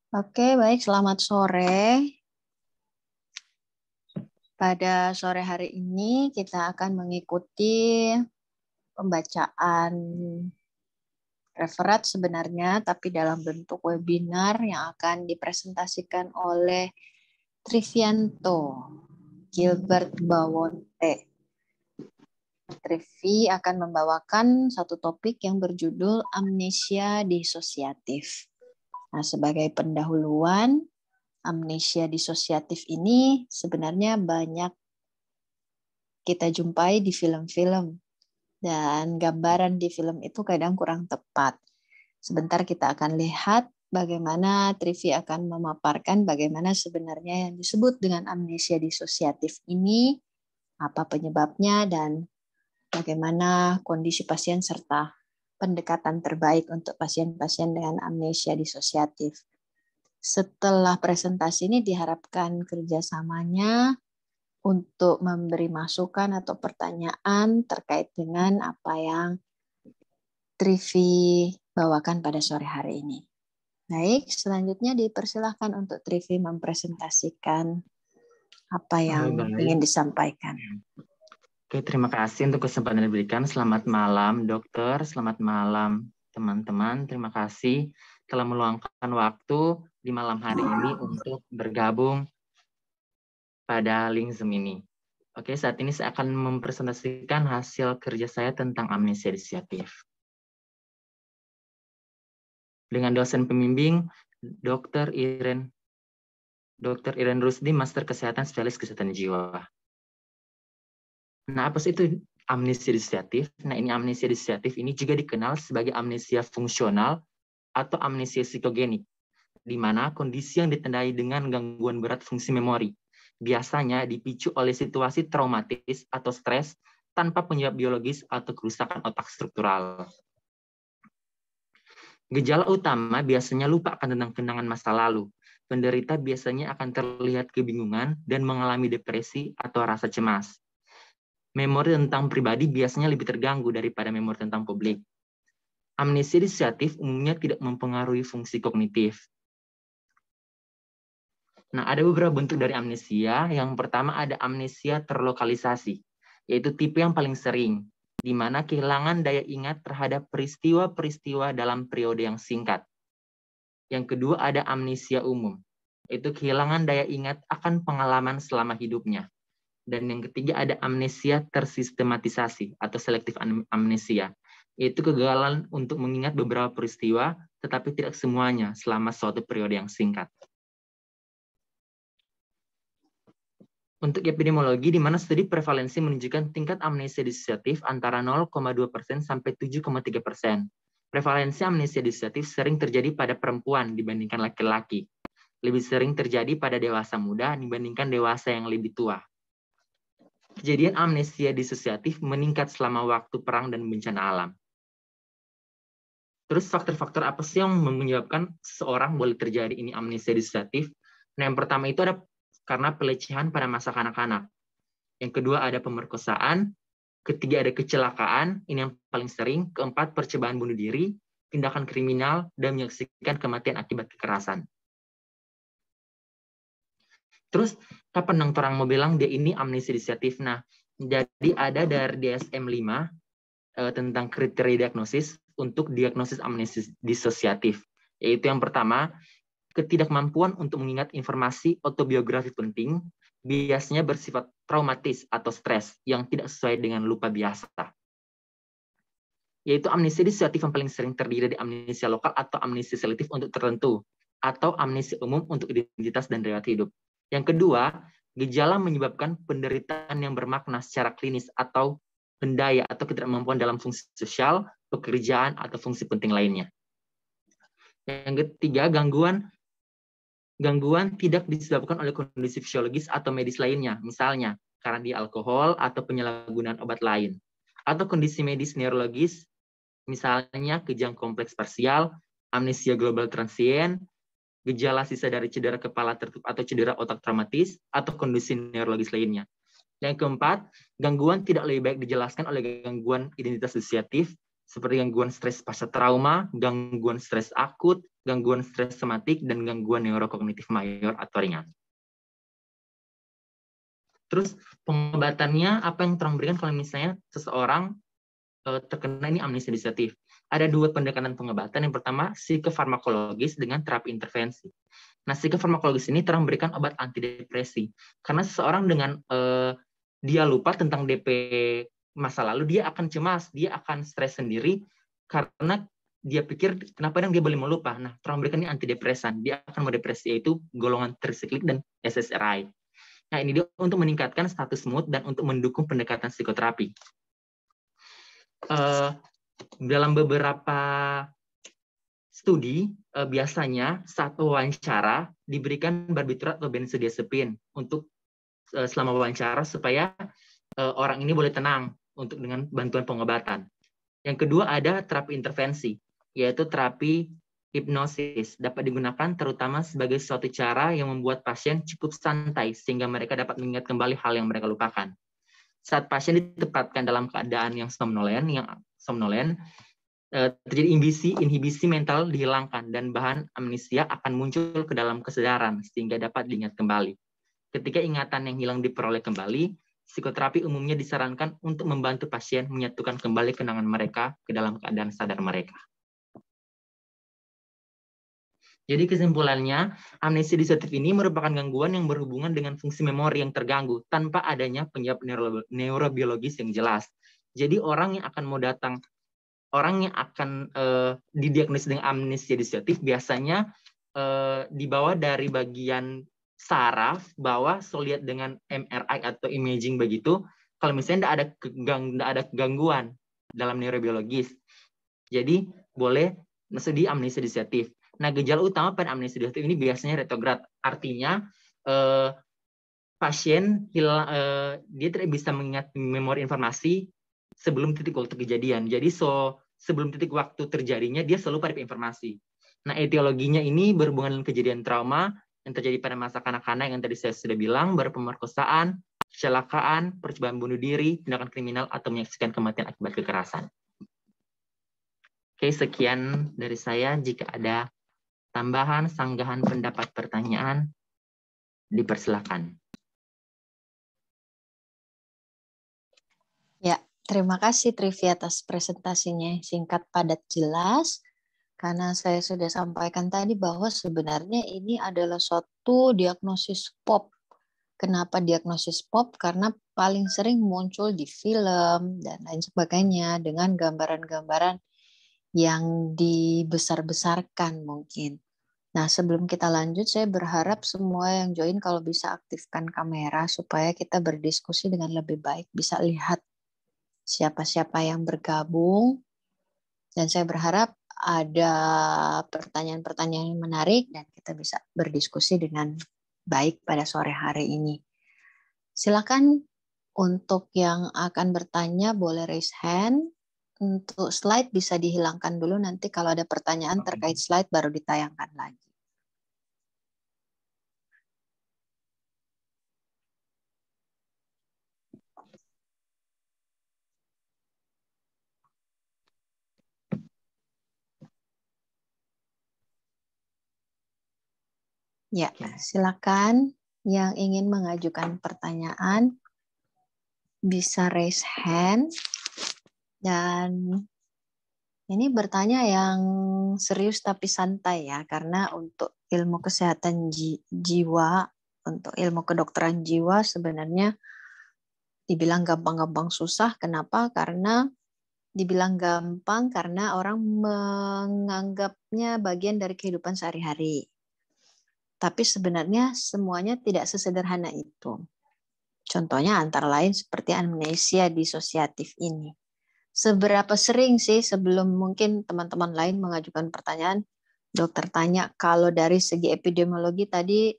Oke, baik. Selamat sore. Pada sore hari ini kita akan mengikuti pembacaan referat sebenarnya, tapi dalam bentuk webinar yang akan dipresentasikan oleh Trivianto Gilbert Bawonte. Trivi akan membawakan satu topik yang berjudul amnesia disosiatif. Nah, sebagai pendahuluan, amnesia disosiatif ini sebenarnya banyak kita jumpai di film-film, dan gambaran di film itu kadang kurang tepat. Sebentar kita akan lihat bagaimana Trivi akan memaparkan bagaimana sebenarnya yang disebut dengan amnesia disosiatif ini, apa penyebabnya, dan bagaimana kondisi pasien serta pendekatan terbaik untuk pasien-pasien dengan amnesia disosiatif. Setelah presentasi ini diharapkan kerjasamanya untuk memberi masukan atau pertanyaan terkait dengan apa yang Trivi bawakan pada sore hari ini. Baik, selanjutnya dipersilahkan untuk Trivi mempresentasikan apa yang ingin disampaikan. Oke, terima kasih untuk kesempatan yang diberikan. Selamat malam, dokter. Selamat malam, teman-teman. Terima kasih telah meluangkan waktu di malam hari ini untuk bergabung pada link Zoom ini. Oke, saat ini saya akan mempresentasikan hasil kerja saya tentang amnesia disosiatif. Dengan dosen pembimbing, Dr. Iren Rusdi, Master Kesehatan Spesialis Kesehatan Jiwa. Nah, apa sih itu amnesia disosiatif? Nah, ini amnesia disosiatif ini juga dikenal sebagai amnesia fungsional atau amnesia psikogenik, di mana kondisi yang ditandai dengan gangguan berat fungsi memori, biasanya dipicu oleh situasi traumatis atau stres tanpa penyebab biologis atau kerusakan otak struktural. Gejala utama biasanya lupa akan tentang kenangan masa lalu. Penderita biasanya akan terlihat kebingungan dan mengalami depresi atau rasa cemas. Memori tentang pribadi biasanya lebih terganggu daripada memori tentang publik. Amnesia disosiatif umumnya tidak mempengaruhi fungsi kognitif. Nah, ada beberapa bentuk dari amnesia. Yang pertama ada amnesia terlokalisasi, yaitu tipe yang paling sering, di mana kehilangan daya ingat terhadap peristiwa-peristiwa dalam periode yang singkat. Yang kedua ada amnesia umum, yaitu kehilangan daya ingat akan pengalaman selama hidupnya. Dan yang ketiga ada amnesia tersistematisasi atau selektif amnesia, yaitu kegagalan untuk mengingat beberapa peristiwa, tetapi tidak semuanya selama suatu periode yang singkat. Untuk epidemiologi, di mana studi prevalensi menunjukkan tingkat amnesia disosiatif antara 0,2% sampai 7,3%. Prevalensi amnesia disosiatif sering terjadi pada perempuan dibandingkan laki-laki. Lebih sering terjadi pada dewasa muda dibandingkan dewasa yang lebih tua. Kejadian amnesia disosiatif meningkat selama waktu perang dan bencana alam. Terus faktor-faktor apa sih yang menyebabkan seseorang boleh terjadi ini amnesia disosiatif? Nah, yang pertama itu ada karena pelecehan pada masa kanak-kanak. Yang kedua ada pemerkosaan. Ketiga ada kecelakaan, ini yang paling sering. Keempat percobaan bunuh diri, tindakan kriminal, dan menyaksikan kematian akibat kekerasan. Terus kapan orang mau bilang dia ini amnesia disosiatif? Nah, jadi ada dari DSM-5 tentang kriteria diagnosis untuk diagnosis amnesia disosiatif. Yaitu yang pertama, ketidakmampuan untuk mengingat informasi autobiografi penting, biasanya bersifat traumatis atau stres yang tidak sesuai dengan lupa biasa. Yaitu amnesia disosiatif yang paling sering terdiri dari amnesia lokal atau amnesia selektif untuk tertentu, atau amnesia umum untuk identitas dan riwayat hidup. Yang kedua, gejala menyebabkan penderitaan yang bermakna secara klinis atau bendaya atau ketidakmampuan dalam fungsi sosial, pekerjaan, atau fungsi penting lainnya. Yang ketiga, gangguan tidak disebabkan oleh kondisi fisiologis atau medis lainnya, misalnya karena di alkohol atau penyalahgunaan obat lain, atau kondisi medis neurologis, misalnya kejang kompleks parsial, amnesia global transient, gejala sisa dari cedera kepala tertutup atau cedera otak traumatis, atau kondisi neurologis lainnya. Yang keempat, gangguan tidak lebih baik dijelaskan oleh gangguan identitas disosiatif, seperti gangguan stres pasca trauma, gangguan stres akut, gangguan stres somatik, dan gangguan neurokognitif mayor atau ringan. Terus pengobatannya apa yang terang berikan kalau misalnya seseorang terkena ini amnesia disosiatif? Ada dua pendekatan pengobatan. Yang pertama, psikofarmakologis dengan terapi intervensi. Nah, psikofarmakologis ini terang berikan obat antidepresi. Karena seseorang dengan dia lupa tentang DP masa lalu, dia akan cemas, dia akan stres sendiri karena dia pikir kenapa dia boleh melupa. Nah, terang berikan ini antidepresan. Dia akan mendepresi, yaitu golongan trisiklik dan SSRI. Nah, ini dia untuk meningkatkan status mood dan untuk mendukung pendekatan psikoterapi. Dalam beberapa studi, biasanya saat wawancara diberikan barbiturat atau benzodiazepin untuk selama wawancara supaya orang ini boleh tenang untuk dengan bantuan pengobatan. Yang kedua ada terapi intervensi, yaitu terapi hipnosis. Dapat digunakan terutama sebagai suatu cara yang membuat pasien cukup santai sehingga mereka dapat mengingat kembali hal yang mereka lupakan. Saat pasien ditempatkan dalam keadaan yang somnolen, terjadi inhibisi mental dihilangkan dan bahan amnesia akan muncul ke dalam kesadaran sehingga dapat diingat kembali. Ketika ingatan yang hilang diperoleh kembali, psikoterapi umumnya disarankan untuk membantu pasien menyatukan kembali kenangan mereka ke dalam keadaan sadar mereka. Jadi kesimpulannya, amnesia disosiatif ini merupakan gangguan yang berhubungan dengan fungsi memori yang terganggu tanpa adanya penyebab neurobiologis yang jelas. Jadi orang yang akan didiagnosis dengan amnesia disosiatif biasanya dibawa dari bagian saraf bawah, lihat dengan MRI atau imaging begitu. Kalau misalnya tidak ada gangguan dalam neurobiologis, jadi boleh masuk di amnesia disosiatif. Nah, gejala utama pada amnesia disosiatif ini biasanya retrograd, artinya pasien dia tidak bisa mengingat memori informasi sebelum titik waktu kejadian. Jadi sebelum titik waktu terjadinya dia selalu pada informasi. Nah, etiologinya ini berhubungan dengan kejadian trauma yang terjadi pada masa kanak-kanak yang tadi saya sudah bilang, berpemerkosaan, kecelakaan, percobaan bunuh diri, tindakan kriminal, atau menyaksikan kematian akibat kekerasan. Oke, sekian dari saya. Jika ada tambahan, sanggahan, pendapat, pertanyaan, dipersilakan. Ya, terima kasih Trivi atas presentasinya. Singkat, padat, jelas. Karena saya sudah sampaikan tadi bahwa sebenarnya ini adalah suatu diagnosis pop. Kenapa diagnosis pop? Karena paling sering muncul di film dan lain sebagainya dengan gambaran-gambaran yang dibesar-besarkan mungkin. Nah, sebelum kita lanjut, saya berharap semua yang join kalau bisa aktifkan kamera supaya kita berdiskusi dengan lebih baik, bisa lihat siapa-siapa yang bergabung. Dan saya berharap ada pertanyaan-pertanyaan yang menarik dan kita bisa berdiskusi dengan baik pada sore hari ini. Silakan untuk yang akan bertanya boleh raise hand. Untuk slide bisa dihilangkan dulu, nanti kalau ada pertanyaan terkait slide baru ditayangkan lagi. Ya, silakan yang ingin mengajukan pertanyaan bisa raise hand. Dan ini bertanya yang serius tapi santai ya, karena untuk ilmu kesehatan jiwa, untuk ilmu kedokteran jiwa sebenarnya dibilang gampang-gampang susah. Kenapa? Karena dibilang gampang karena orang menganggapnya bagian dari kehidupan sehari-hari. Tapi sebenarnya semuanya tidak sesederhana itu. Contohnya antara lain seperti amnesia disosiatif ini. Seberapa sering sih, sebelum mungkin teman-teman lain mengajukan pertanyaan, dokter tanya kalau dari segi epidemiologi tadi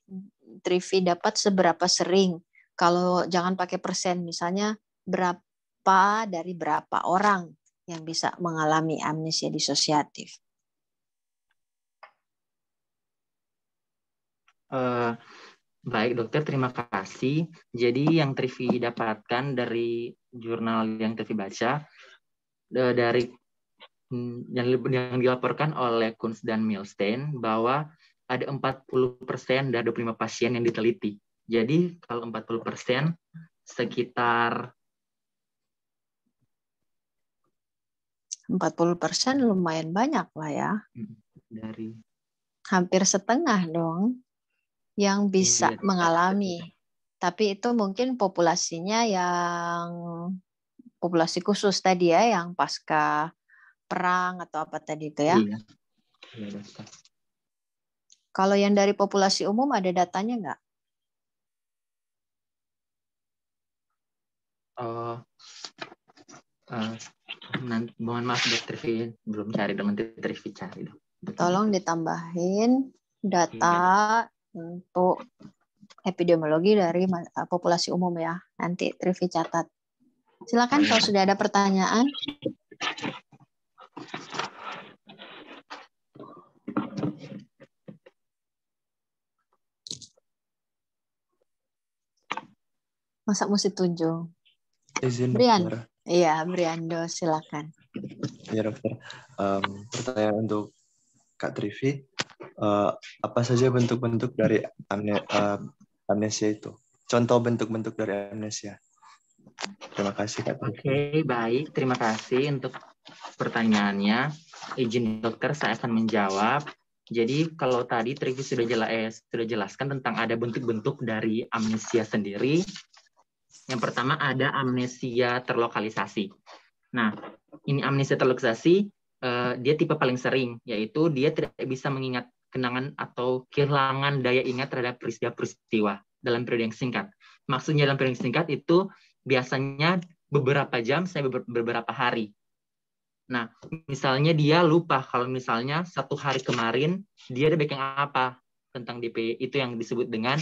Trivi dapat seberapa sering? Kalau jangan pakai persen, misalnya berapa dari berapa orang yang bisa mengalami amnesia disosiatif? Baik dokter, terima kasih. Jadi yang Trivi dapatkan dari jurnal yang Trivi baca, dari yang dilaporkan oleh Kunz dan Milstein bahwa ada 40% dari 25 pasien yang diteliti. Jadi kalau 40% sekitar 40% lumayan banyak lah ya. dari Hampir setengah dong yang bisa iya, mengalami. Tapi itu mungkin populasinya yang populasi khusus tadi ya, yang pasca perang atau apa tadi itu ya. iya, iya, dokter. Kalau yang dari populasi umum ada datanya nggak? Oh, nanti, mohon maaf dokter V, belum cari, nanti dokter V cari dong. Tolong ditambahin data Iya. untuk epidemiologi dari populasi umum ya. Nanti Trivi catat. Silakan kalau sudah ada pertanyaan. Masa mesti tunjuk? Izin Brian. dokter. Iya, Briando, silakan. Ya dokter. Pertanyaan untuk Kak Trivi. Apa saja bentuk-bentuk dari amnesia itu? Contoh bentuk-bentuk dari amnesia. Terima kasih Kak Trivi. Oke, baik. Terima kasih untuk pertanyaannya. Izin dokter, saya akan menjawab. Jadi kalau tadi Trivi sudah jelaskan tentang ada bentuk-bentuk dari amnesia sendiri. Yang pertama ada amnesia terlokalisasi. Nah, ini amnesia terlokalisasi, dia tipe paling sering, yaitu dia tidak bisa mengingat kenangan atau kehilangan daya ingat terhadap peristiwa-peristiwa dalam periode yang singkat. Maksudnya dalam periode yang singkat itu biasanya beberapa jam sampai beberapa hari. Nah, misalnya dia lupa kalau misalnya satu hari kemarin dia ada bagian apa tentang DP, itu yang disebut dengan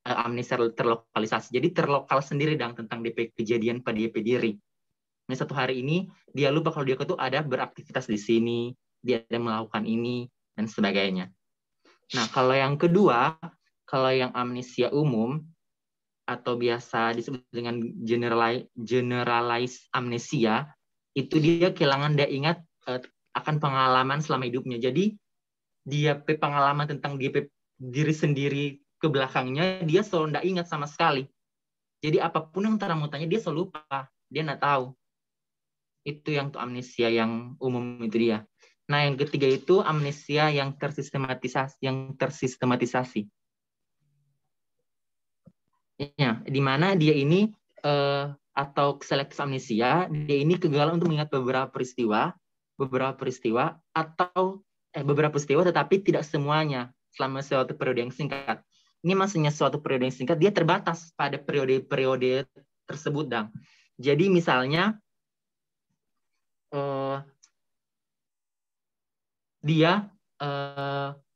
amnesia terlokalisasi. Jadi terlokal sendiri tentang DP kejadian pada DP diri. Nah, satu hari ini dia lupa kalau dia tuh ada beraktivitas di sini, dia ada melakukan ini dan sebagainya. Nah, kalau yang kedua, kalau yang amnesia umum atau biasa disebut dengan generalized amnesia, itu dia kehilangan daya ingat akan pengalaman selama hidupnya. Jadi dia pengalaman tentang diri sendiri ke belakangnya dia selalu tidak ingat sama sekali. Jadi apapun yang mau tanya dia selalu lupa, dia nggak tahu. Itu yang amnesia yang umum itu dia. Nah, yang ketiga itu amnesia yang tersistematisasi. Ya, di mana dia ini atau selektif amnesia, dia ini kegagalan untuk mengingat beberapa peristiwa atau beberapa peristiwa tetapi tidak semuanya selama suatu periode yang singkat. Ini maksudnya suatu periode yang singkat dia terbatas pada periode-periode tersebut, Dang. Jadi misalnya dia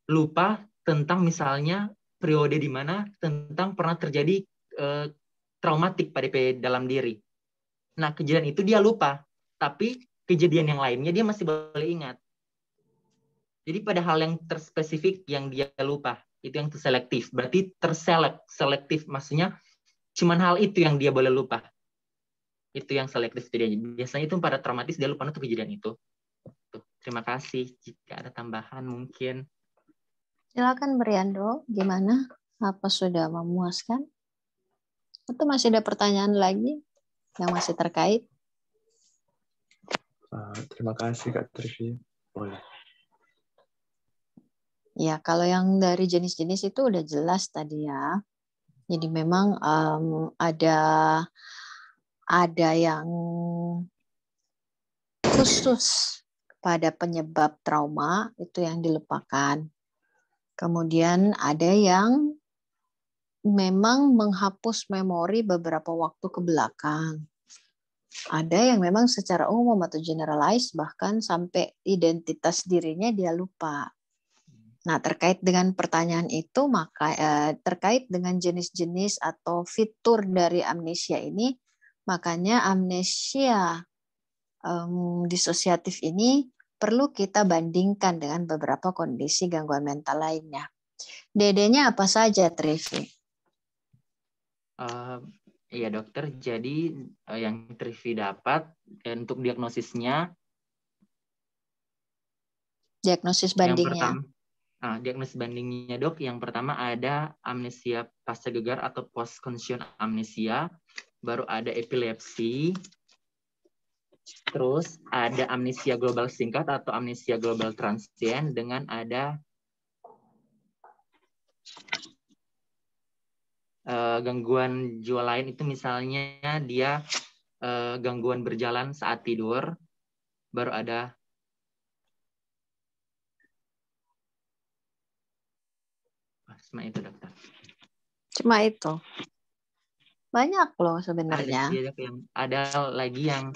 lupa tentang misalnya periode di mana tentang pernah terjadi traumatik pada dalam diri. Nah, kejadian itu dia lupa, tapi kejadian yang lainnya dia masih boleh ingat. Jadi pada hal yang terspesifik yang dia lupa, itu yang terselektif. Berarti selektif maksudnya cuman hal itu yang dia boleh lupa. Itu yang selektif dia. Biasanya itu pada traumatis dia lupa untuk kejadian itu. Terima kasih. Jika ada tambahan mungkin. Silakan Briando, gimana? Apa sudah memuaskan? Atau masih ada pertanyaan lagi yang masih terkait? Terima kasih Kak Trivi. Boleh. Ya, kalau yang dari jenis-jenis itu udah jelas tadi ya. Jadi memang ada yang khusus pada penyebab trauma itu yang dilupakan. Kemudian ada yang memang menghapus memori beberapa waktu ke belakang. Ada yang memang secara umum atau generalize bahkan sampai identitas dirinya dia lupa. Nah, terkait dengan pertanyaan itu, maka terkait dengan jenis-jenis atau fitur dari amnesia ini, makanya amnesia disosiatif ini perlu kita bandingkan dengan beberapa kondisi gangguan mental lainnya. DD-nya apa saja, Trivi? Iya dokter, jadi yang Trivi dapat untuk diagnosisnya Diagnosis Yang bandingnya. pertama, diagnosis bandingnya dok, yang pertama ada amnesia pasca gegar atau post concussion amnesia, baru ada epilepsi, terus ada amnesia global singkat atau amnesia global transient, dengan ada gangguan jiwa lain itu misalnya dia gangguan berjalan saat tidur, baru ada cuma itu dokter. Cuma itu. Banyak loh Ada sebenarnya. sih yang ada lagi yang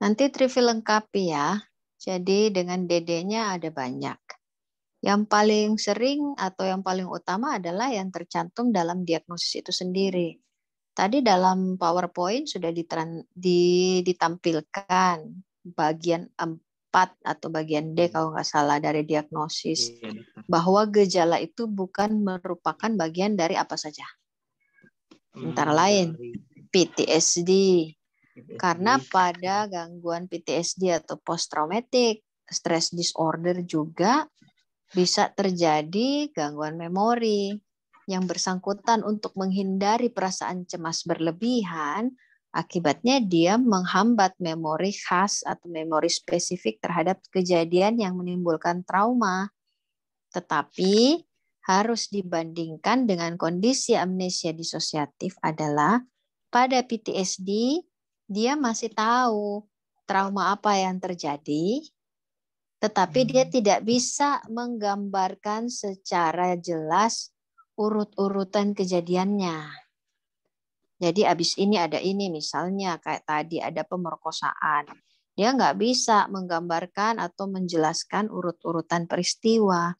Nanti Trivi lengkapi ya. Jadi dengan DD-nya ada banyak. Yang paling sering atau yang paling utama adalah yang tercantum dalam diagnosis itu sendiri. Tadi dalam PowerPoint sudah ditampilkan bagian 4 atau bagian D kalau nggak salah dari diagnosis. iya, Bahwa gejala itu bukan merupakan bagian dari apa saja. Antara lain PTSD. Karena pada gangguan PTSD atau post traumatic stress disorder juga bisa terjadi gangguan memori yang bersangkutan untuk menghindari perasaan cemas berlebihan. Akibatnya dia menghambat memori khas atau memori spesifik terhadap kejadian yang menimbulkan trauma. Tetapi harus dibandingkan dengan kondisi amnesia disosiatif adalah pada PTSD dia masih tahu trauma apa yang terjadi, tetapi dia tidak bisa menggambarkan secara jelas urut-urutan kejadiannya. Jadi abis ini ada ini, misalnya kayak tadi ada pemerkosaan. Dia nggak bisa menggambarkan atau menjelaskan urut-urutan peristiwa.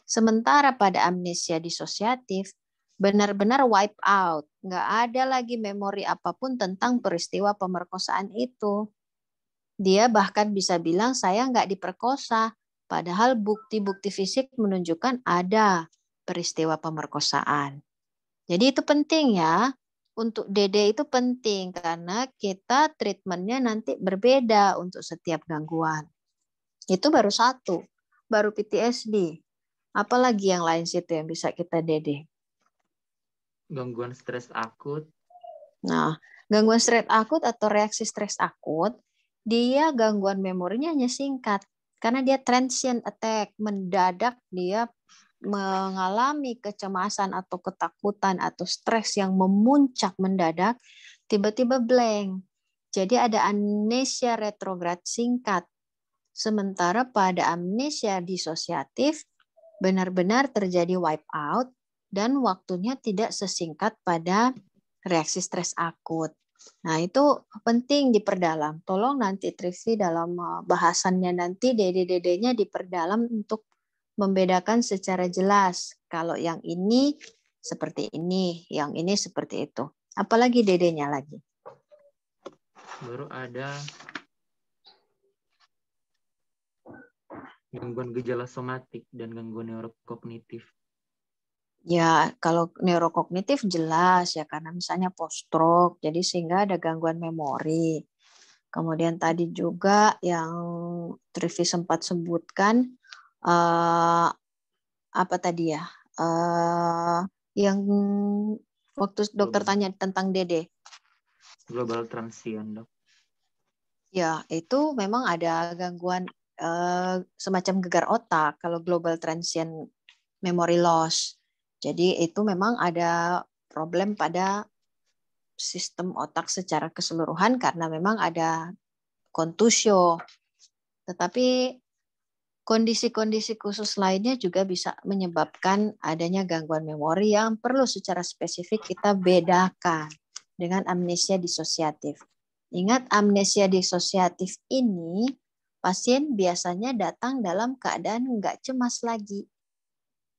Sementara pada amnesia disosiatif, benar-benar wipe out. Nggak ada lagi memori apapun tentang peristiwa pemerkosaan itu. Dia bahkan bisa bilang saya nggak diperkosa, padahal bukti-bukti fisik menunjukkan ada peristiwa pemerkosaan. Jadi itu penting ya, untuk DD itu penting karena kita treatmentnya nanti berbeda untuk setiap gangguan. Itu baru satu, baru PTSD. Apalagi yang lain situ yang bisa kita DD? Gangguan stres akut. Nah, gangguan stres akut atau reaksi stres akut, dia gangguan memorinya hanya singkat. Karena dia transient attack, mendadak dia mengalami kecemasan atau ketakutan atau stres yang memuncak mendadak, tiba-tiba blank. Jadi ada amnesia retrograd singkat. Sementara pada amnesia disosiatif, benar-benar terjadi wipe out dan waktunya tidak sesingkat pada reaksi stres akut. Nah, itu penting diperdalam. Tolong nanti Trivi dalam bahasannya nanti DD-DD-nya diperdalam untuk membedakan secara jelas. Kalau yang ini seperti ini, yang ini seperti itu. Apalagi DD-nya lagi? Baru ada gangguan gejala somatik dan gangguan neurokognitif. Ya, kalau neurokognitif jelas ya, karena misalnya post-stroke, jadi sehingga ada gangguan memori. Kemudian tadi juga yang Trivi sempat sebutkan, apa tadi ya, yang waktu dokter tanya tentang DD. Global transient, dok. Ya, itu memang ada gangguan semacam gegar otak kalau global transient memory loss. Jadi itu memang ada problem pada sistem otak secara keseluruhan karena memang ada kontusio. Tetapi kondisi-kondisi khusus lainnya juga bisa menyebabkan adanya gangguan memori yang perlu secara spesifik kita bedakan dengan amnesia disosiatif. Ingat, amnesia disosiatif ini pasien biasanya datang dalam keadaan nggak cemas lagi.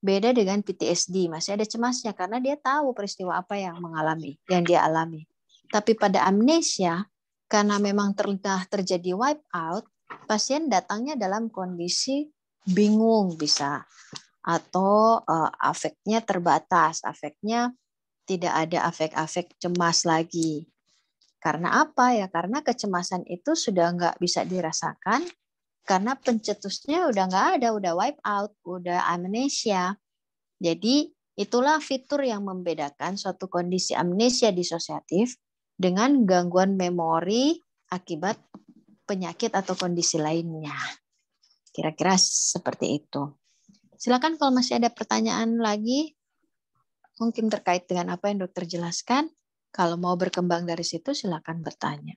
Beda dengan PTSD, masih ada cemasnya karena dia tahu peristiwa apa yang dia alami. Tapi pada amnesia, karena memang terjadi wipe out, pasien datangnya dalam kondisi bingung bisa, atau afeknya terbatas, afeknya tidak ada afek-afek cemas lagi. Karena apa ya? Karena kecemasan itu sudah nggak bisa dirasakan karena pencetusnya udah nggak ada, udah wipe out, udah amnesia. Jadi itulah fitur yang membedakan suatu kondisi amnesia disosiatif dengan gangguan memori akibat penyakit atau kondisi lainnya. Kira-kira seperti itu. Silakan kalau masih ada pertanyaan lagi, mungkin terkait dengan apa yang dokter jelaskan. Kalau mau berkembang dari situ, silakan bertanya.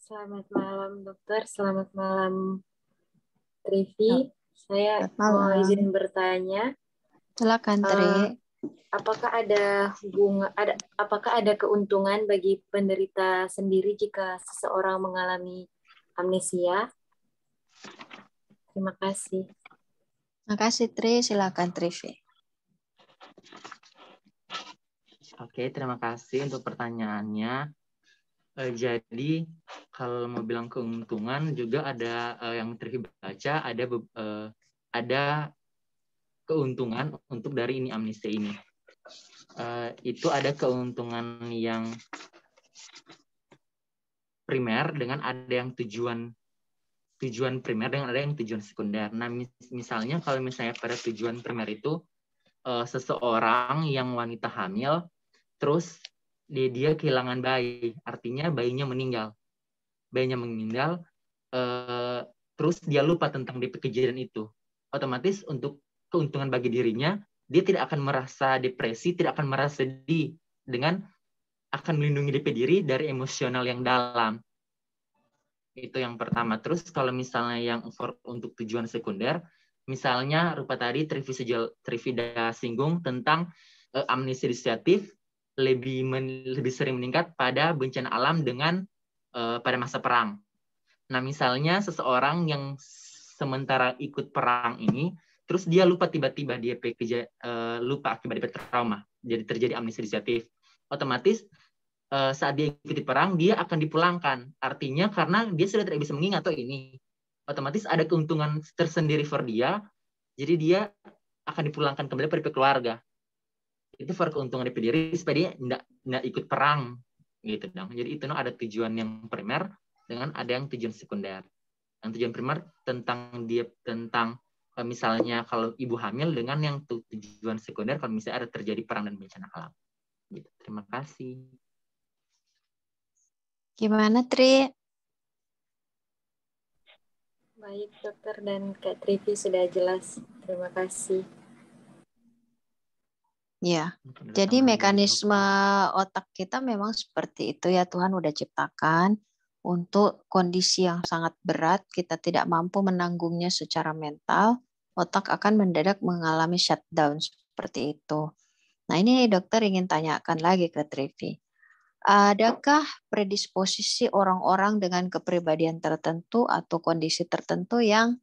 Selamat malam dokter, selamat malam Trivi. Saya mau izin bertanya. Silakan Tri. Apakah ada keuntungan bagi penderita sendiri jika seseorang mengalami amnesia? Terima kasih. Terima kasih Tri, silakan Trivi. Oke, terima kasih untuk pertanyaannya. Jadi kalau mau bilang keuntungan juga ada yang terbaca ada keuntungan untuk dari ini amnesia ini. Itu ada keuntungan yang primer dengan ada yang tujuan primer dengan ada yang tujuan sekunder. Nah, misalnya kalau misalnya pada tujuan primer itu seseorang yang wanita hamil terus dia kehilangan bayi, artinya bayinya meninggal. Terus dia lupa tentang DP kejadian itu. Otomatis untuk keuntungan bagi dirinya, dia tidak akan merasa depresi, tidak akan merasa sedih, dengan akan melindungi DP diri dari emosional yang dalam. Itu yang pertama. Terus kalau misalnya yang untuk tujuan sekunder, misalnya rupa tadi Trivida singgung tentang amnesia disosiatif lebih sering meningkat pada bencana alam dengan pada masa perang. Nah, misalnya seseorang yang sementara ikut perang ini, terus dia lupa tiba-tiba dia lupa akibat dia trauma, jadi terjadi amnesia disosiatif. Otomatis saat dia ikuti perang, dia akan dipulangkan. Artinya karena dia sudah tidak bisa mengingat ini, otomatis ada keuntungan tersendiri for dia, jadi dia akan dipulangkan kembali pada keluarga. Itu for keuntungan DP diri supaya dia tidak ikut perang gitu dong. Jadi itu ada tujuan yang primer dengan ada yang tujuan sekunder. Yang tujuan primer tentang misalnya kalau ibu hamil, dengan yang tujuan sekunder kalau misalnya ada terjadi perang dan bencana alam. Gitu. Terima kasih. Gimana Tri? Baik dokter dan Kak Trivi sudah jelas. Terima kasih. Ya, jadi mekanisme otak kita memang seperti itu ya, Tuhan udah ciptakan untuk kondisi yang sangat berat, kita tidak mampu menanggungnya secara mental, otak akan mendadak mengalami shutdown seperti itu. Nah ini dokter ingin tanyakan lagi ke Trivi. Adakah predisposisi orang-orang dengan kepribadian tertentu atau kondisi tertentu yang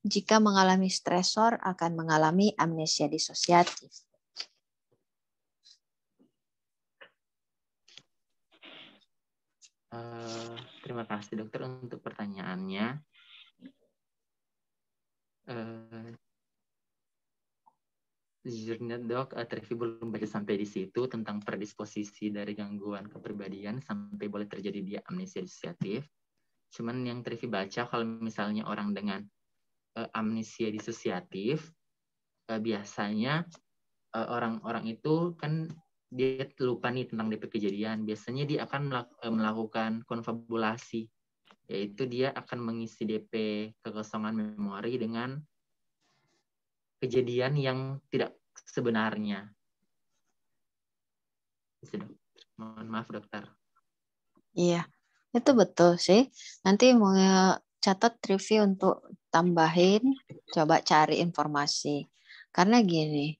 jika mengalami stresor akan mengalami amnesia disosiatif? Terima kasih dokter untuk pertanyaannya. Jujurnya dok, Trivi belum baca sampai di situ tentang predisposisi dari gangguan kepribadian sampai boleh terjadi dia amnesia disosiatif. Cuman yang Trivi baca kalau misalnya orang dengan amnesia disosiatif, biasanya orang-orang itu kan dia lupa nih tentang DP kejadian. Biasanya dia akan melakukan konfabulasi, yaitu dia akan mengisi DP kekosongan memori dengan kejadian yang tidak sebenarnya. Mohon maaf dokter. Iya, itu betul sih. Nanti mau catat Trivi untuk tambahin, coba cari informasi. Karena gini,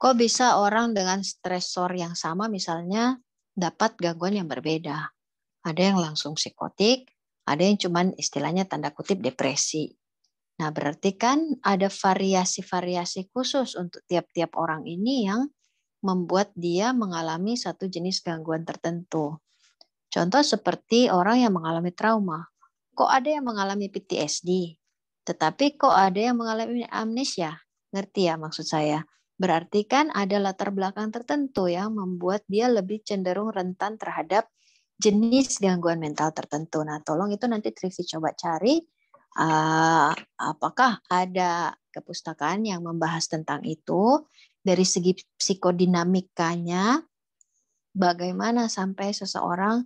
kok bisa orang dengan stresor yang sama misalnya dapat gangguan yang berbeda. Ada yang langsung psikotik, ada yang cuman istilahnya tanda kutip depresi. Nah, berarti kan ada variasi-variasi khusus untuk tiap-tiap orang ini yang membuat dia mengalami satu jenis gangguan tertentu. Contoh seperti orang yang mengalami trauma. Kok ada yang mengalami PTSD? Tetapi kok ada yang mengalami amnesia? Ngerti ya maksud saya? Berarti kan ada latar belakang tertentu yang membuat dia lebih cenderung rentan terhadap jenis gangguan mental tertentu. Nah, tolong itu nanti Trivi coba cari apakah ada kepustakaan yang membahas tentang itu dari segi psikodinamikanya, bagaimana sampai seseorang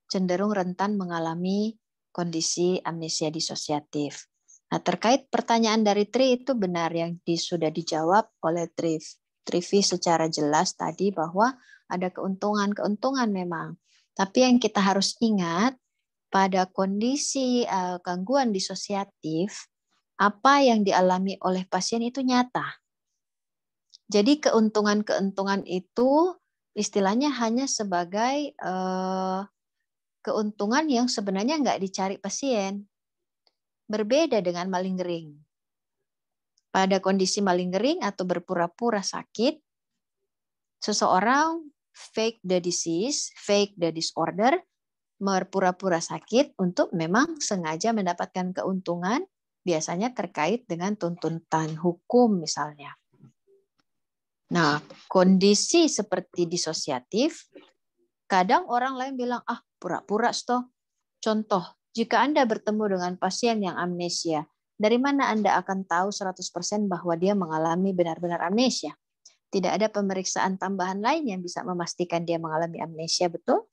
cenderung rentan mengalami kondisi amnesia disosiatif. Nah, terkait pertanyaan dari Tri itu benar yang sudah dijawab oleh Trivi secara jelas tadi bahwa ada keuntungan-keuntungan memang. Tapi yang kita harus ingat pada kondisi gangguan disosiatif, apa yang dialami oleh pasien itu nyata. Jadi keuntungan-keuntungan itu istilahnya hanya sebagai keuntungan yang sebenarnya nggak dicari pasien. Berbeda dengan malingering. Pada kondisi malingering atau berpura-pura sakit, seseorang fake the disease, fake the disorder, berpura-pura sakit untuk memang sengaja mendapatkan keuntungan, biasanya terkait dengan tuntutan hukum misalnya. Nah, kondisi seperti disosiatif, kadang orang lain bilang, pura-pura toh. Contoh, jika Anda bertemu dengan pasien yang amnesia, dari mana Anda akan tahu 100% bahwa dia mengalami benar-benar amnesia? Tidak ada pemeriksaan tambahan lain yang bisa memastikan dia mengalami amnesia, betul?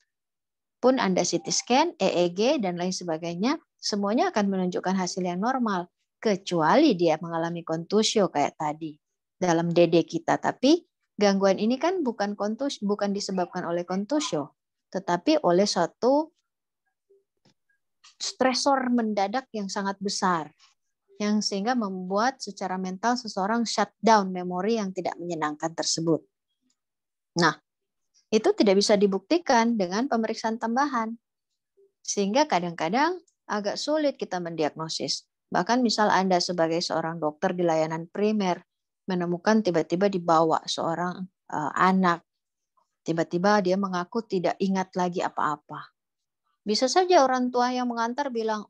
Pun Anda CT scan, EEG, dan lain sebagainya, semuanya akan menunjukkan hasil yang normal, kecuali dia mengalami kontusio kayak tadi dalam DD kita. Tapi gangguan ini kan bukan disebabkan oleh kontusio, tetapi oleh suatu stresor mendadak yang sangat besar, yang sehingga membuat secara mental seseorang shutdown memori yang tidak menyenangkan tersebut. Nah, itu tidak bisa dibuktikan dengan pemeriksaan tambahan. Sehingga kadang-kadang agak sulit kita mendiagnosis. Bahkan misal Anda sebagai seorang dokter di layanan primer, menemukan tiba-tiba dibawa seorang anak, tiba-tiba dia mengaku tidak ingat lagi apa-apa. Bisa saja orang tua yang mengantar bilang,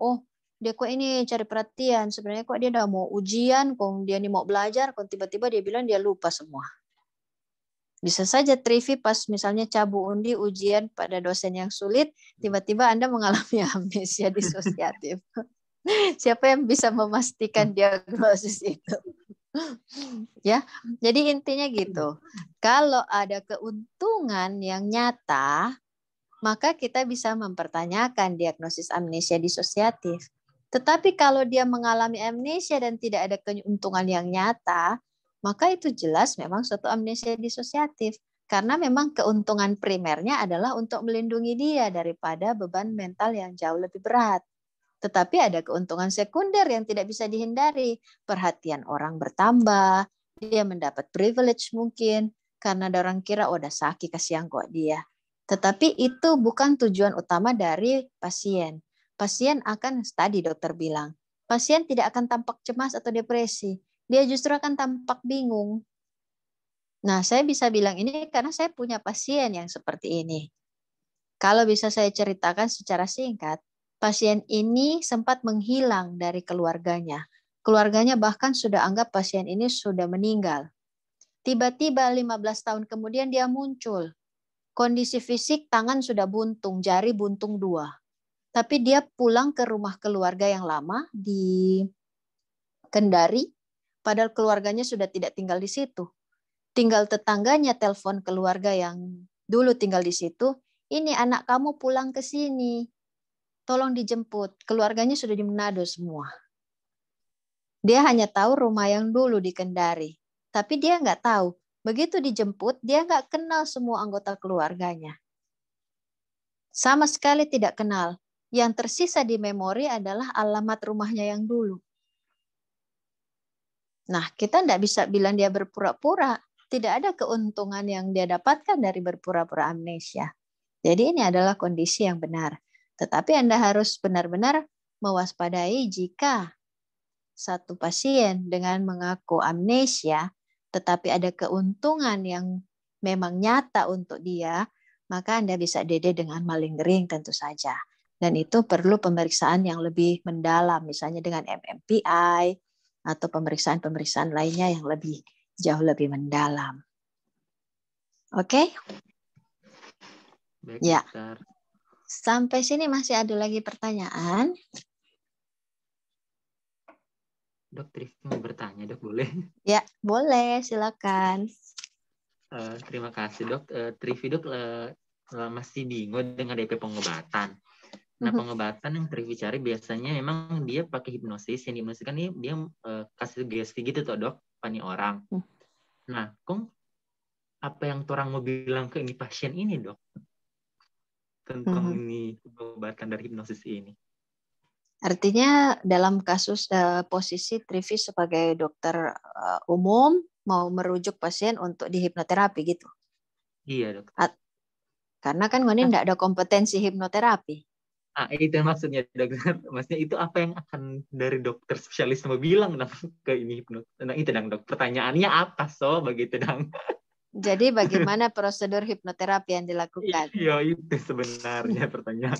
dia kok ini cari perhatian, sebenarnya kok dia udah mau ujian, kok dia nih mau belajar, kok tiba-tiba dia bilang dia lupa semua. Bisa saja Trivi pas misalnya cabu undi ujian pada dosen yang sulit, tiba-tiba Anda mengalami amnesia disosiatif. Siapa yang bisa memastikan diagnosis itu? Ya, jadi intinya gitu. Kalau ada keuntungan yang nyata, maka kita bisa mempertanyakan diagnosis amnesia disosiatif. Tetapi kalau dia mengalami amnesia dan tidak ada keuntungan yang nyata, maka itu jelas memang suatu amnesia disosiatif. Karena memang keuntungan primernya adalah untuk melindungi dia daripada beban mental yang jauh lebih berat. Tetapi ada keuntungan sekunder yang tidak bisa dihindari. Perhatian orang bertambah, dia mendapat privilege mungkin, karena ada orang kira, udah sakit, kasihan kok dia. Tetapi itu bukan tujuan utama dari pasien. Pasien akan, tadi dokter bilang, pasien tidak akan tampak cemas atau depresi. Dia justru akan tampak bingung. Nah, saya bisa bilang ini karena saya punya pasien yang seperti ini. Kalau bisa saya ceritakan secara singkat, pasien ini sempat menghilang dari keluarganya. Keluarganya bahkan sudah anggap pasien ini sudah meninggal. Tiba-tiba 15 tahun kemudian dia muncul. Kondisi fisik tangan sudah buntung, jari buntung 2. Tapi dia pulang ke rumah keluarga yang lama di Kendari, padahal keluarganya sudah tidak tinggal di situ. Tinggal tetangganya telepon keluarga yang dulu tinggal di situ, ini anak kamu pulang ke sini, tolong dijemput. Keluarganya sudah di Manado semua. Dia hanya tahu rumah yang dulu di Kendari, tapi dia nggak tahu. Begitu dijemput, dia nggak kenal semua anggota keluarganya. Sama sekali tidak kenal. Yang tersisa di memori adalah alamat rumahnya yang dulu. Nah, kita tidak bisa bilang dia berpura-pura. Tidak ada keuntungan yang dia dapatkan dari berpura-pura amnesia. Jadi ini adalah kondisi yang benar. Tetapi Anda harus benar-benar mewaspadai jika satu pasien dengan mengaku amnesia, tetapi ada keuntungan yang memang nyata untuk dia, maka Anda bisa DD dengan malingering tentu saja. Dan itu perlu pemeriksaan yang lebih mendalam, misalnya dengan MMPI atau pemeriksaan-pemeriksaan lainnya yang jauh lebih mendalam. Oke? Baik, Ya. dokter. Sampai sini masih ada lagi pertanyaan? Dok, Trivi mau bertanya, dok, boleh? Ya, boleh, silakan. Terima kasih, dok. Trivi, dok, masih bingung dengan DP pengobatan. Nah, pengobatan yang Trivi cari biasanya memang dia pakai hipnosis. Yang hipnosis kan dia kasih sugesti gitu tuh, dok, pani orang. Nah, apa yang orang mau bilang ke ini pasien ini, dok? Tentang ini pengobatan dari hipnosis ini. Artinya dalam kasus posisi Trivi sebagai dokter umum mau merujuk pasien untuk dihipnoterapi gitu. Iya, dok. Karena kan Ngoni tidak ada kompetensi hipnoterapi. Itu maksudnya, dokter. Maksudnya itu apa yang akan dari dokter spesialis mau bilang dong ke ini hipnotis? Nah, itu dong, dok. Pertanyaannya apa begitu dong? Jadi bagaimana prosedur hipnoterapi yang dilakukan? Iya, itu sebenarnya pertanyaan.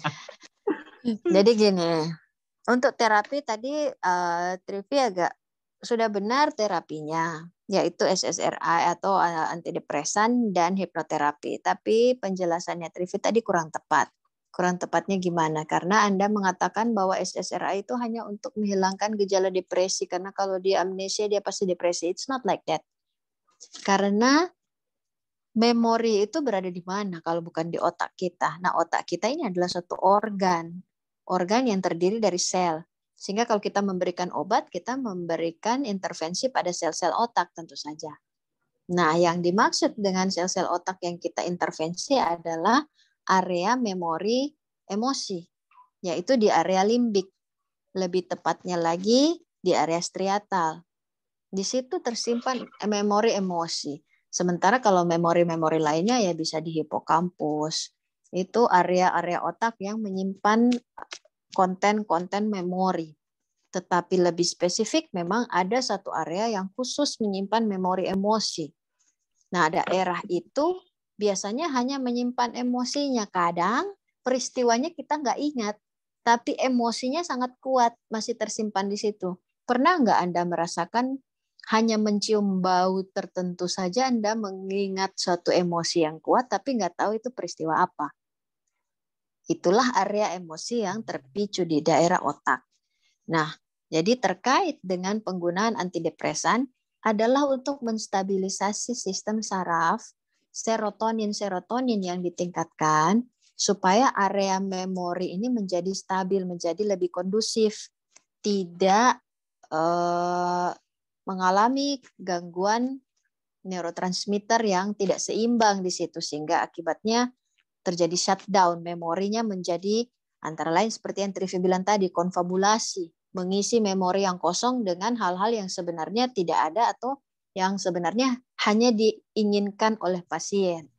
Jadi gini, untuk terapi tadi Trivi agak sudah benar terapinya, yaitu SSRI atau antidepresan dan hipnoterapi. Tapi penjelasannya Trivi tadi kurang tepat. Kurang tepatnya gimana? Karena Anda mengatakan bahwa SSRI itu hanya untuk menghilangkan gejala depresi. Karena kalau dia amnesia, dia pasti depresi. It's not like that. Karena memori itu berada di mana kalau bukan di otak kita. Nah, otak kita ini adalah suatu organ yang terdiri dari sel. Sehingga kalau kita memberikan obat, kita memberikan intervensi pada sel-sel otak tentu saja. Nah, yang dimaksud dengan sel-sel otak yang kita intervensi adalah area memori emosi, yaitu di area limbik. Lebih tepatnya lagi di area striatal. Di situ tersimpan memori emosi. Sementara kalau memori-memori lainnya ya bisa di hipokampus. Itu area-area otak yang menyimpan konten-konten memori. Tetapi lebih spesifik memang ada satu area yang khusus menyimpan memori emosi. Nah, daerah itu biasanya hanya menyimpan emosinya. Kadang peristiwanya kita nggak ingat, tapi emosinya sangat kuat, masih tersimpan di situ. Pernah nggak Anda merasakan hanya mencium bau tertentu saja Anda mengingat suatu emosi yang kuat, tapi nggak tahu itu peristiwa apa? Itulah area emosi yang terpicu di daerah otak. Nah, jadi terkait dengan penggunaan antidepresan adalah untuk menstabilisasi sistem saraf serotonin yang ditingkatkan supaya area memori ini menjadi stabil, menjadi lebih kondusif, tidak mengalami gangguan neurotransmitter yang tidak seimbang di situ sehingga akibatnya terjadi shutdown, memorinya menjadi antara lain seperti yang Trivi bilang tadi, konfabulasi, mengisi memori yang kosong dengan hal-hal yang sebenarnya tidak ada atau yang sebenarnya hanya diinginkan oleh pasien.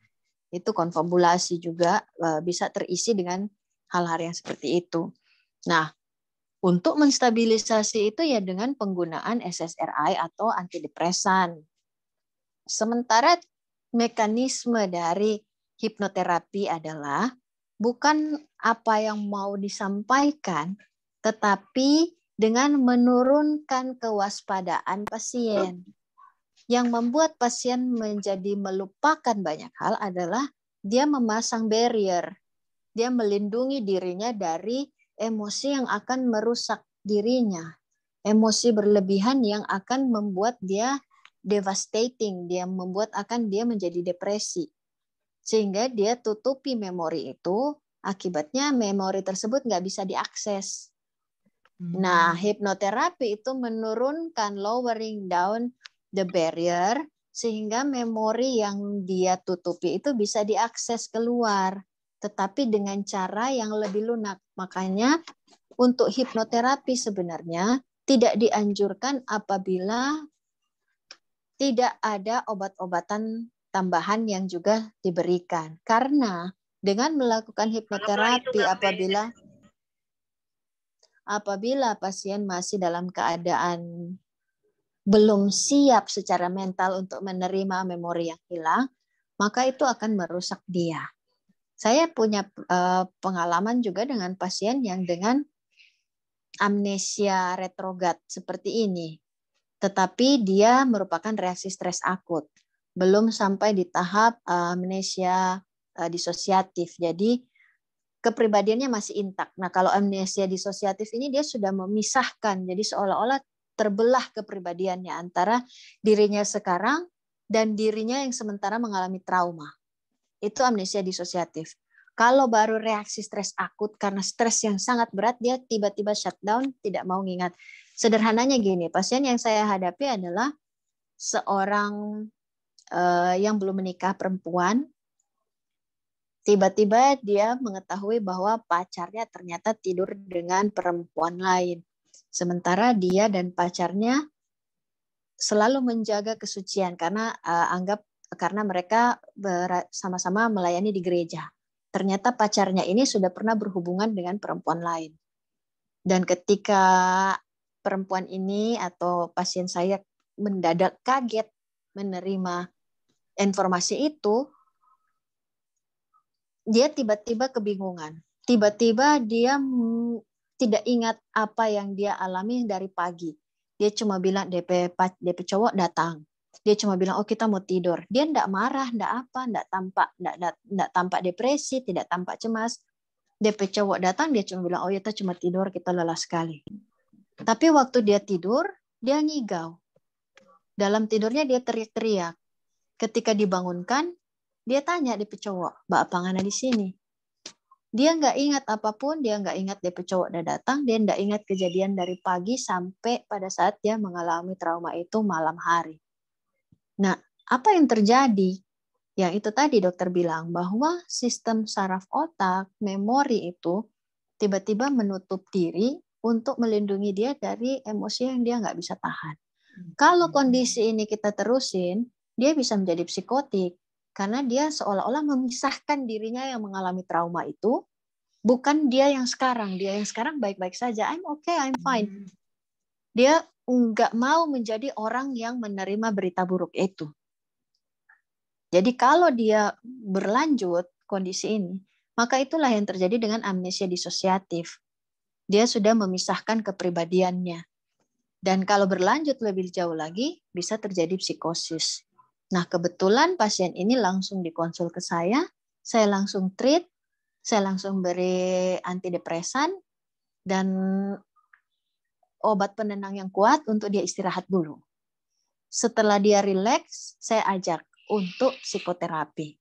Itu konfabulasi juga bisa terisi dengan hal-hal yang seperti itu. Nah, untuk menstabilisasi itu ya dengan penggunaan SSRI atau antidepresan. Sementara mekanisme dari hipnoterapi adalah bukan apa yang mau disampaikan, tetapi dengan menurunkan kewaspadaan pasien. Yang membuat pasien menjadi melupakan banyak hal adalah dia memasang barrier. Dia melindungi dirinya dari emosi yang akan merusak dirinya. Emosi berlebihan yang akan membuat dia devastating, dia membuat dia menjadi depresi. Sehingga dia tutupi memori itu, akibatnya memori tersebut nggak bisa diakses. Nah, hipnoterapi itu menurunkan, lowering down the barrier, sehingga memori yang dia tutupi itu bisa diakses keluar, tetapi dengan cara yang lebih lunak. Makanya untuk hipnoterapi sebenarnya tidak dianjurkan apabila tidak ada obat-obatan tambahan yang juga diberikan. Karena dengan melakukan hipnoterapi apabila pasien masih dalam keadaan belum siap secara mental untuk menerima memori yang hilang, maka itu akan merusak dia. Saya punya pengalaman juga dengan pasien yang dengan amnesia retrograd seperti ini. Tetapi dia merupakan reaksi stres akut. Belum sampai di tahap amnesia disosiatif. Jadi kepribadiannya masih intak. Nah, kalau amnesia disosiatif ini dia sudah memisahkan. Jadi seolah-olah terbelah kepribadiannya antara dirinya sekarang dan dirinya yang sementara mengalami trauma. Itu amnesia disosiatif. Kalau baru reaksi stres akut karena stres yang sangat berat, dia tiba-tiba shutdown, tidak mau ingat. Sederhananya gini, pasien yang saya hadapi adalah seorang yang belum menikah perempuan. Tiba-tiba dia mengetahui bahwa pacarnya ternyata tidur dengan perempuan lain. Sementara dia dan pacarnya selalu menjaga kesucian karena karena mereka sama-sama melayani di gereja. Ternyata pacarnya ini sudah pernah berhubungan dengan perempuan lain. Dan ketika perempuan ini atau pasien saya mendadak kaget menerima informasi itu, dia tiba-tiba kebingungan. Tiba-tiba dia tidak ingat apa yang dia alami dari pagi. Dia cuma bilang DP cowok datang. Dia cuma bilang, oh kita mau tidur. Dia tidak marah, tidak apa, tidak tampak depresi, tidak tampak cemas. DP cowok datang, dia cuma bilang, oh kita cuma tidur, kita lelah sekali. Tapi waktu dia tidur, dia ngigau. Dalam tidurnya dia teriak-teriak. Ketika dibangunkan, dia tanya DP cowok, Mbak Pangana di sini. Dia nggak ingat apapun, dia nggak ingat DP cowok udah datang, dia nggak ingat kejadian dari pagi sampai pada saat dia mengalami trauma itu malam hari. Nah, apa yang terjadi? Yang itu tadi dokter bilang bahwa sistem saraf otak, memori itu tiba-tiba menutup diri untuk melindungi dia dari emosi yang dia nggak bisa tahan. Kalau kondisi ini kita terusin, dia bisa menjadi psikotik. Karena dia seolah-olah memisahkan dirinya yang mengalami trauma itu, bukan dia yang sekarang. Dia yang sekarang baik-baik saja. I'm okay, I'm fine. Dia nggak mau menjadi orang yang menerima berita buruk itu. Jadi kalau dia berlanjut kondisi ini, maka itulah yang terjadi dengan amnesia disosiatif. Dia sudah memisahkan kepribadiannya. Dan kalau berlanjut lebih jauh lagi, bisa terjadi psikosis. Nah, kebetulan pasien ini langsung dikonsul ke saya langsung treat, saya langsung beri antidepresan, dan obat penenang yang kuat untuk dia istirahat dulu. Setelah dia rileks, saya ajak untuk psikoterapi.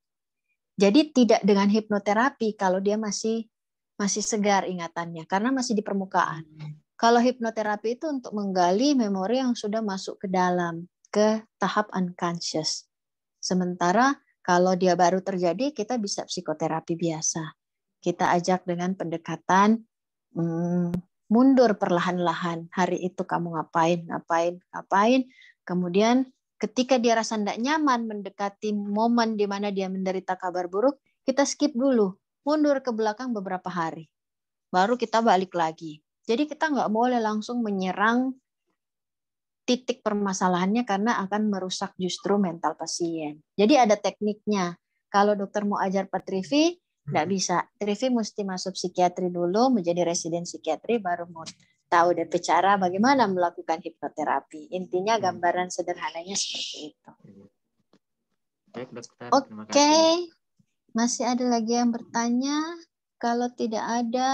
Jadi tidak dengan hipnoterapi kalau dia masih segar ingatannya, karena masih di permukaan. Kalau hipnoterapi itu untuk menggali memori yang sudah masuk ke dalam, ke tahap unconscious. Sementara kalau dia baru terjadi, kita bisa psikoterapi biasa. Kita ajak dengan pendekatan mundur perlahan-lahan. Hari itu kamu ngapain. Kemudian ketika dia rasa tidak nyaman mendekati momen di mana dia menderita kabar buruk, kita skip dulu. Mundur ke belakang beberapa hari. Baru kita balik lagi. Jadi kita nggak boleh langsung menyerang titik permasalahannya karena akan merusak justru mental pasien. Jadi ada tekniknya. Kalau dokter mau ajar Pak Trivi, nggak bisa. Trivi mesti masuk psikiatri dulu, menjadi residen psikiatri, baru mau tahu DP cara bagaimana melakukan hipnoterapi. Intinya gambaran sederhananya seperti itu. Baik, dokter. Oke. Masih ada lagi yang bertanya? Kalau tidak ada,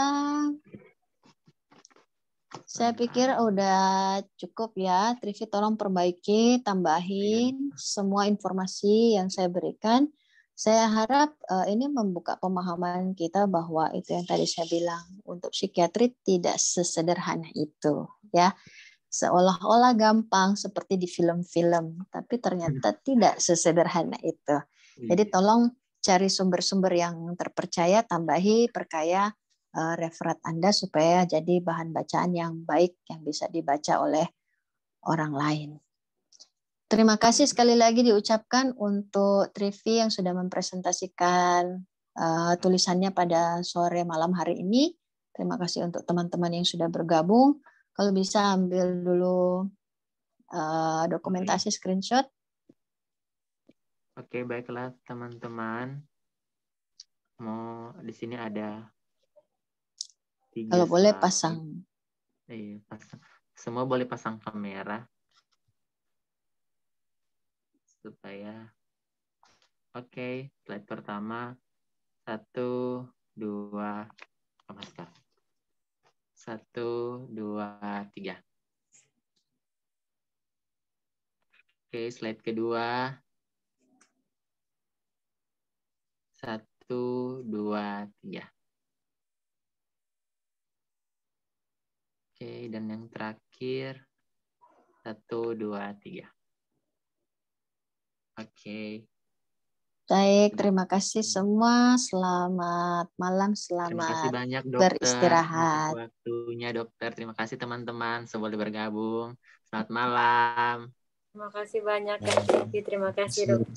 saya pikir udah cukup ya. Trivi tolong perbaiki, tambahin semua informasi yang saya berikan. Saya harap ini membuka pemahaman kita bahwa itu yang tadi saya bilang, untuk psikiatri tidak sesederhana itu, ya. Seolah-olah gampang seperti di film-film, tapi ternyata tidak sesederhana itu. Jadi tolong cari sumber-sumber yang terpercaya, tambahi, perkaya referat Anda supaya jadi bahan bacaan yang baik yang bisa dibaca oleh orang lain. Terima kasih sekali lagi diucapkan untuk Trivi yang sudah mempresentasikan tulisannya pada sore malam hari ini. Terima kasih untuk teman-teman yang sudah bergabung. Kalau bisa ambil dulu dokumentasi screenshot. Oke, baiklah teman-teman. Mau di sini ada 3 Kalau boleh slide. pasang. Iya, pasang. Semua boleh pasang kamera supaya oke. Slide pertama 1, 2, masker. 1, 2, 3. Oke, slide kedua 1, 2, 3. Oke, dan yang terakhir 1, 2, 3. Oke. Baik, terima kasih semua. Selamat malam, Terima kasih selamat banyak dokter beristirahat. untuk waktunya dokter. Terima kasih teman-teman semua boleh bergabung. Selamat malam. Terima kasih banyak Kak Trivi. Terima kasih dokter.